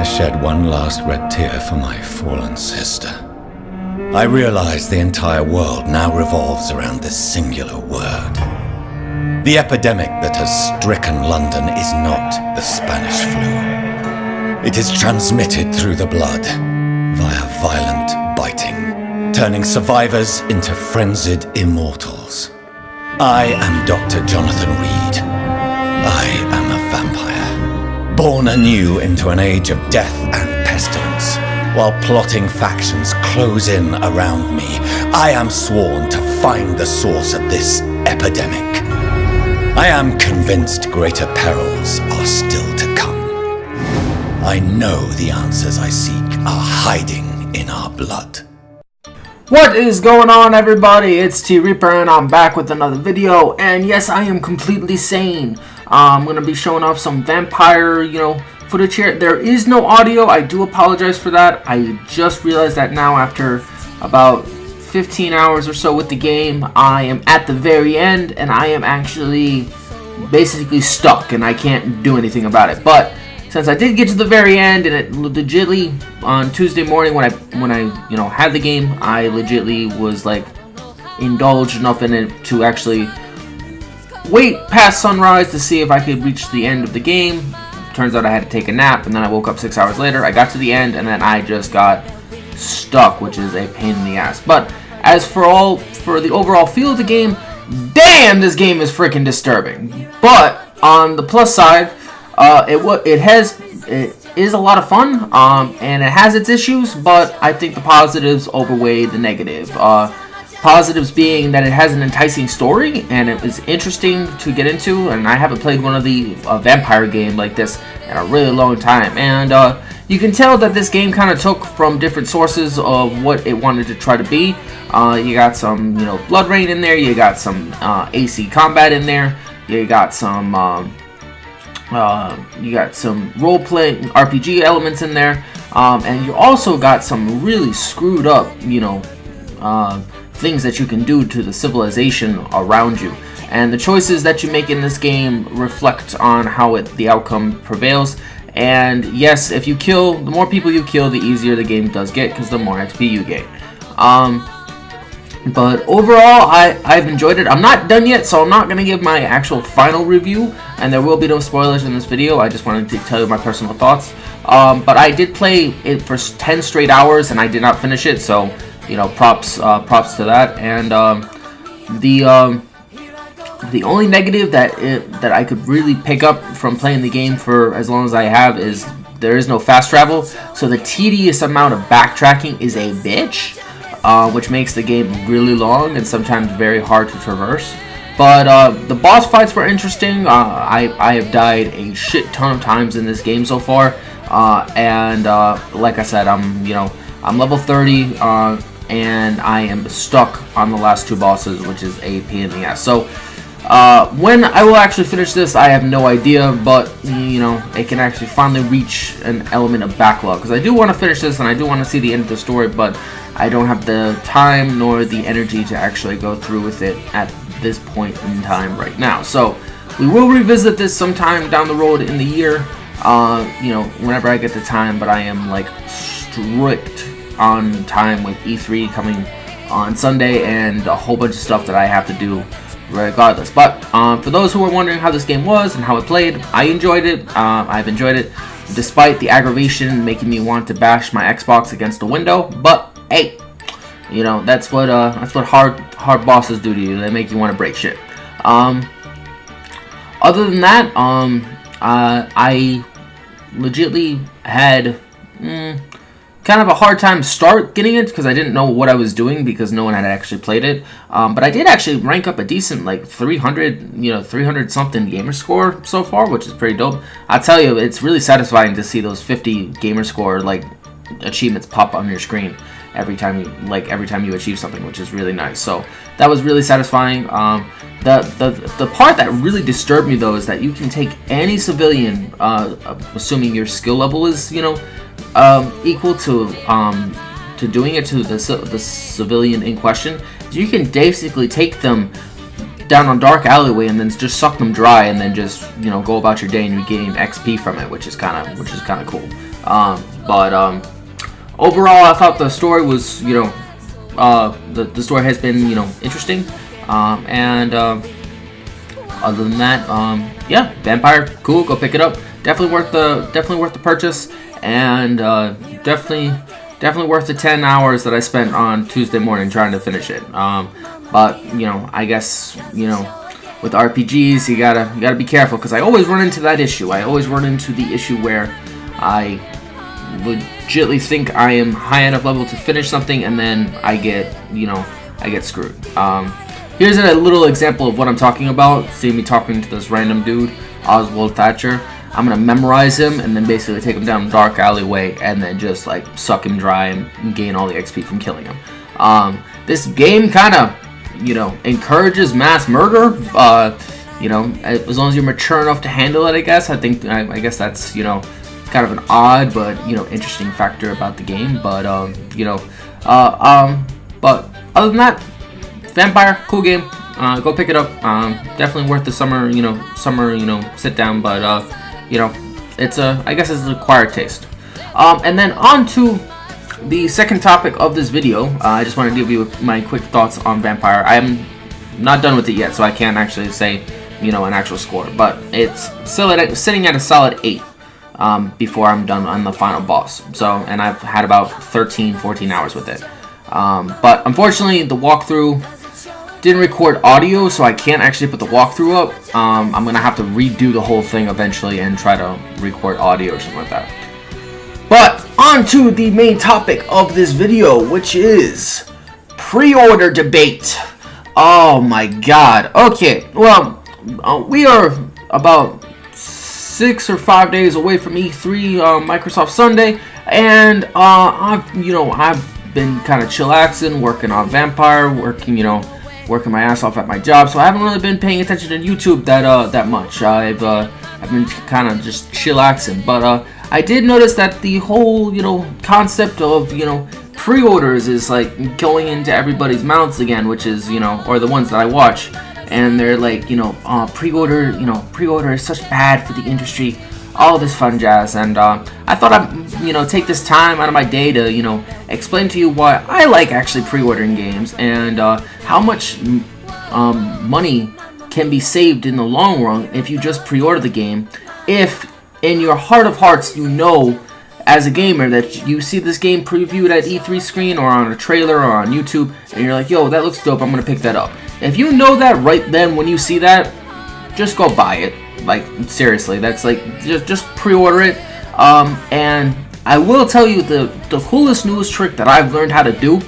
shed one last red tear for my fallen sister, I realize the entire world now revolves around this singular word. The epidemic that has stricken London is not the Spanish flu. It is transmitted through the blood via violent biting, turning survivors into frenzied immortals. I am Dr. Jonathan Reed. I am a vampire, born anew into an age of death and pestilence. While plotting factions close in around me, I am sworn to find the source of this epidemic. I am convinced greater perils are still to come. I know the answers I seek are hiding in our blood. What is going on, everybody? It's T Reaper and I'm back with another video, and yes, I am completely sane. I'm going to be showing off some Vampyr, footage here. There is no audio. I do apologize for that. I just realized that now after about 15 hours or so with the game. I am at the very end and I am actually basically stuck and I can't do anything about it. But since I did get to the very end, and it legitly on Tuesday morning when I had the game, I legitly was like indulged enough in it to actually wait past sunrise to see if I could reach the end of the game. Turns out I had to take a nap, and then I woke up 6 hours later. I got to the end, and then I just got stuck, which is a pain in the ass. But as for the overall feel of the game, damn, this game is freaking disturbing. But on the plus side, it is a lot of fun, and it has its issues, but I think the positives outweigh the negative. Positives being that it has an enticing story, and it is interesting to get into, and I haven't played one of the Vampyr game like this in a really long time, and you can tell that this game kind of took from different sources of what it wanted to try to be. You got some, blood rain in there, you got some AC combat in there, you got some role-playing RPG elements in there, and you also got some really screwed up, things that you can do to the civilization around you. And the choices that you make in this game reflect on how the outcome prevails. And yes, if you kill, the more people you kill, the easier the game does get, because the more XP you gain. But overall, I've enjoyed it. I'm not done yet, so I'm not going to give my actual final review, and there will be no spoilers in this video. I just wanted to tell you my personal thoughts. But I did play it for 10 straight hours, and I did not finish it, so, props to that. And the only negative that I could really pick up from playing the game for as long as I have is there is no fast travel, so the tedious amount of backtracking is a bitch. Which makes the game really long and sometimes very hard to traverse. But the boss fights were interesting. I have died a shit ton of times in this game so far, and like I said, I'm level 30, and I am stuck on the last two bosses, which is a pain in the ass. So when I will actually finish this, I have no idea, but it can actually finally reach an element of backlog, because I do want to finish this and I do want to see the end of the story, but I don't have the time nor the energy to actually go through with it at this point in time right now. So we will revisit this sometime down the road in the year, whenever I get the time, but I am like strict on time with E3 coming on Sunday and a whole bunch of stuff that I have to do regardless. But for those who are wondering how this game was and how it played, I enjoyed it. I've enjoyed it despite the aggravation making me want to bash my Xbox against the window. But hey, that's what hard bosses do to you. They make you want to break shit. Other than that, I legitly had kind of a hard time start getting it because I didn't know what I was doing because no one had actually played it. But I did actually rank up a decent 300 something gamer score so far, which is pretty dope. I tell you, it's really satisfying to see those 50 gamer score achievements pop on your screen every time you achieve something, which is really nice. So that was really satisfying. The part that really disturbed me though is that you can take any civilian, assuming your skill level is equal to doing it to the civilian in question. You can basically take them down a dark alleyway and then just suck them dry and then just go about your day and you gain XP from it, which is kind of cool. But overall, I thought the story was, the story has been, interesting. And other than that, yeah, Vampyr, cool. Go pick it up. Definitely worth the purchase, and definitely worth the 10 hours that I spent on Tuesday morning trying to finish it. But I guess with RPGs, you gotta be careful, because I always run into that issue. I always run into the issue where I legitimately think I am high enough level to finish something, and then I get screwed. Here's a little example of what I'm talking about. See me talking to this random dude, Oswald Thatcher. I'm gonna memorize him and then basically take him down a dark alleyway and then just like suck him dry and gain all the XP from killing him. This game kind of, encourages mass murder. As long as you're mature enough to handle it, I guess. I guess that's kind of an odd but interesting factor about the game. But but other than that, Vampyr, cool game. Go pick it up. Definitely worth the summer sit down. But it's I guess it's an acquired taste. And then on to the second topic of this video. I just want to give you my quick thoughts on Vampyr. I'm not done with it yet, so I can't actually say an actual score. But it's still sitting at a solid 8 before I'm done on the final boss. And I've had about 13-14 hours with it. But unfortunately, the walkthrough didn't record audio, so I can't actually put the walkthrough up. I'm gonna have to redo the whole thing eventually and try to record audio or something like that. But on to the main topic of this video, which is pre-order debate. Oh my god. Okay, well, we are about 6 or 5 days away from E3, Microsoft Sunday, and I've been kind of chillaxing, working on Vampyr, working my ass off at my job, so I haven't really been paying attention to YouTube that much. I've been kind of just chillaxing, but I did notice that the whole concept of pre-orders is like going into everybody's mouths again, which is or the ones that I watch, and they're like pre-order is such bad for the industry, all this fun jazz. And I thought I'd take this time out of my day to explain to you why I like actually pre-ordering games, and how much money can be saved in the long run if you just pre-order the game, if in your heart of hearts as a gamer that you see this game previewed at E3 screen or on a trailer or on YouTube, and you're like, yo, that looks dope, I'm gonna pick that up. If you know that right then when you see that, just go buy it. Like, seriously, that's like, just pre-order it. And I will tell you the coolest news trick that I've learned how to do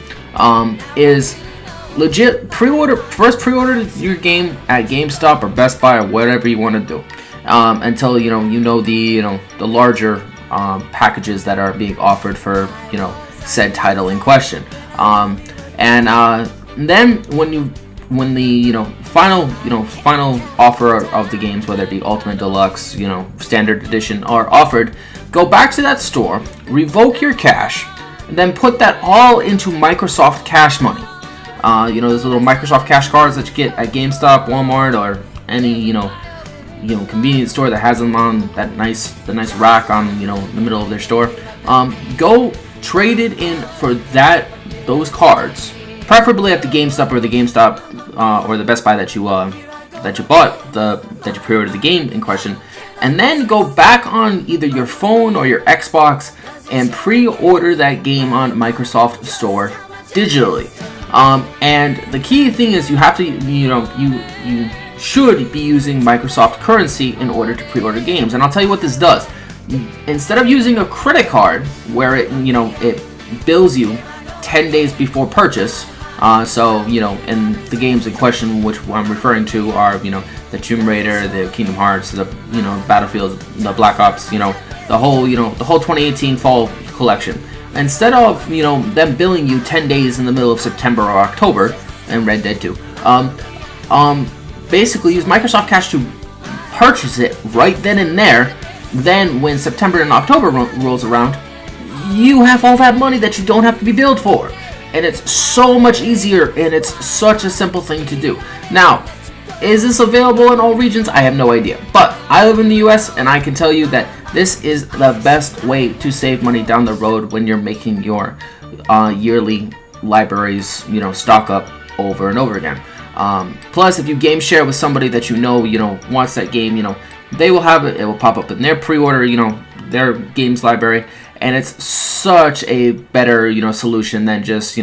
is legit first pre-order your game at GameStop or Best Buy or whatever you want to do, until the larger packages that are being offered for said title in question. And then when the final offer of the games, whether it be Ultimate Deluxe, Standard Edition, are offered, go back to that store, revoke your cash, and then put that all into Microsoft Cash Money. Those little Microsoft Cash cards that you get at GameStop, Walmart, or any convenience store that has them on the nice rack on the middle of their store. Go trade it in for those cards, preferably at the GameStop or the Best Buy that you bought that you pre-ordered the game in question, and then go back on either your phone or your Xbox and pre-order that game on Microsoft Store digitally. And the key thing is you have to you should be using Microsoft currency in order to pre-order games. And I'll tell you what this does. Instead of using a credit card where it bills you 10 days before purchase, and the games in question which I'm referring to are the Tomb Raider, the Kingdom Hearts, the Battlefield, the Black Ops, the whole 2018 fall collection. Instead of them billing you 10 days in the middle of September or October, and Red Dead 2, basically use Microsoft Cash to purchase it right then and there. Then when September and October rolls around, you have all that money that you don't have to be billed for. And it's so much easier, and it's such a simple thing to do. Now, is this available in all regions? I have no idea. But I live in the US, and I can tell you that This is the best way to save money down the road when you're making your yearly libraries, stock up over and over again. Plus, if you game share with somebody that you know wants that game, they will have it. It will pop up in their pre-order, their games library, and it's such a better, solution than just,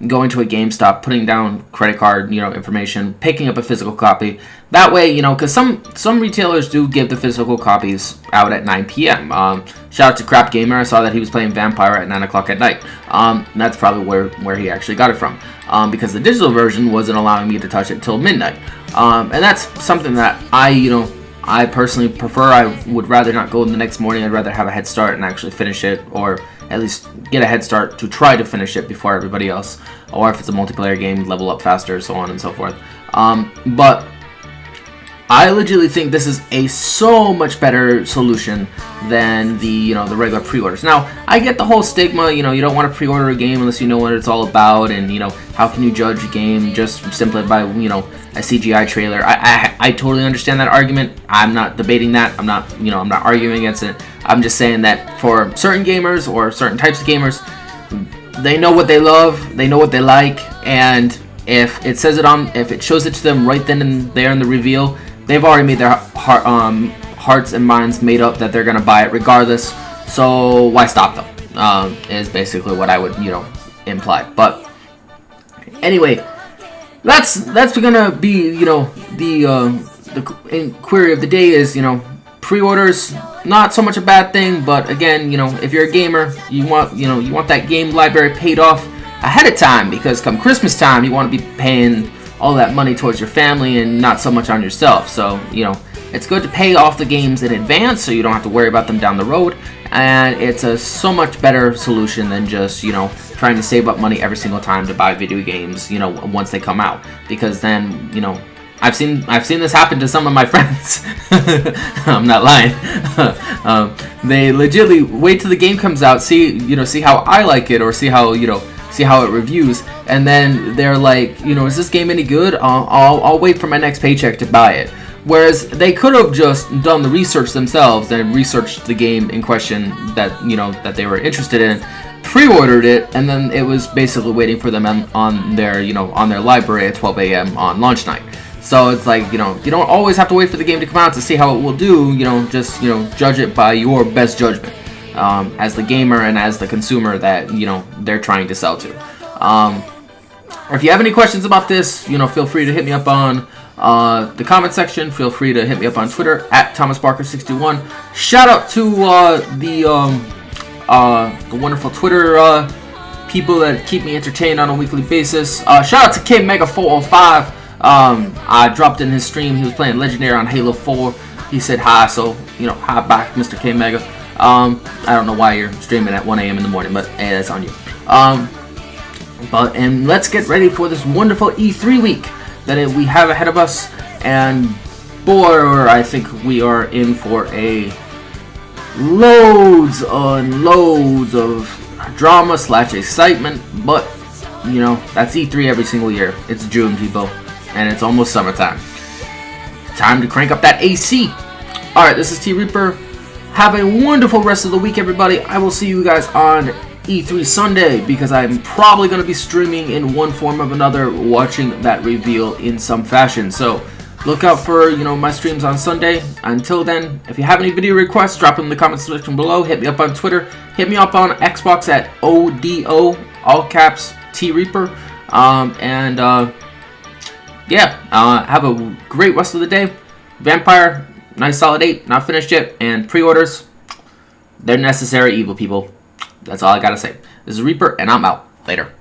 going to a GameStop, putting down credit card, information, picking up a physical copy. That way, because some retailers do give the physical copies out at 9 p.m. Shout out to Crap Gamer. I saw that he was playing Vampyr at 9 o'clock at night. That's probably where he actually got it from, because the digital version wasn't allowing me to touch it till midnight. And that's something that I personally prefer. I would rather not go in the next morning. I'd rather have a head start and actually finish it, or at least get a head start to try to finish it before everybody else. Or if it's a multiplayer game, level up faster, so on and so forth. But I legitimately think this is a so much better solution than the the regular pre-orders. Now, I get the whole stigma, you don't want to pre-order a game unless you know what it's all about, and how can you judge a game just simply by a CGI trailer? I totally understand that argument. I'm not debating that. I'm not I'm not arguing against it. I'm just saying that for certain gamers or certain types of gamers, they know what they love, they know what they like, and if it shows it to them right then and there in the reveal, they've already made their hearts and minds made up that they're gonna buy it regardless. So why stop them? Is basically what I would imply. But anyway, that's gonna be the query of the day is pre-orders, not so much a bad thing, but again, if you're a gamer, you want that game library paid off ahead of time, because come Christmas time, you want to be paying all that money towards your family and not so much on yourself. So, it's good to pay off the games in advance so you don't have to worry about them down the road, and it's a so much better solution than just, trying to save up money every single time to buy video games, once they come out, because then, I've seen this happen to some of my friends. I'm not lying. They legitimately wait till the game comes out, see how I like it, or see how it reviews, and then they're like, is this game any good? I'll wait for my next paycheck to buy it. Whereas they could have just done the research themselves and researched the game in question that they were interested in, pre-ordered it, and then it was basically waiting for them on their library at 12 a.m. on launch night. So it's like, you don't always have to wait for the game to come out to see how it will do. Just judge it by your best judgment, as the gamer and as the consumer that they're trying to sell to. If you have any questions about this, feel free to hit me up on the comment section. Feel free to hit me up on Twitter at ThomasBarker61. Shout out to the wonderful Twitter people that keep me entertained on a weekly basis. Shout out to KMega405. I dropped in his stream. He was playing Legendary on Halo 4. He said hi, so hi back, Mr. K Mega. I don't know why you're streaming at 1 a.m. in the morning, but hey, that's on you. And let's get ready for this wonderful E3 week that we have ahead of us. And boy, I think we are in for a loads and loads of drama / excitement. But that's E3 every single year. It's June, people, and it's almost summertime. Time to crank up that AC. Alright, this is T Reaper. Have a wonderful rest of the week, everybody. I will see you guys on E3 Sunday, because I'm probably going to be streaming in one form or another, watching that reveal in some fashion. So look out for my streams on Sunday. Until then, if you have any video requests, drop them in the comment section below. Hit me up on Twitter. Hit me up on Xbox at ODO, all caps, T Reaper. Have a great rest of the day. Vampyr, nice solid 8, not finished yet, and pre-orders, they're necessary evil, people. That's all I gotta say. This is Reaper, and I'm out. Later.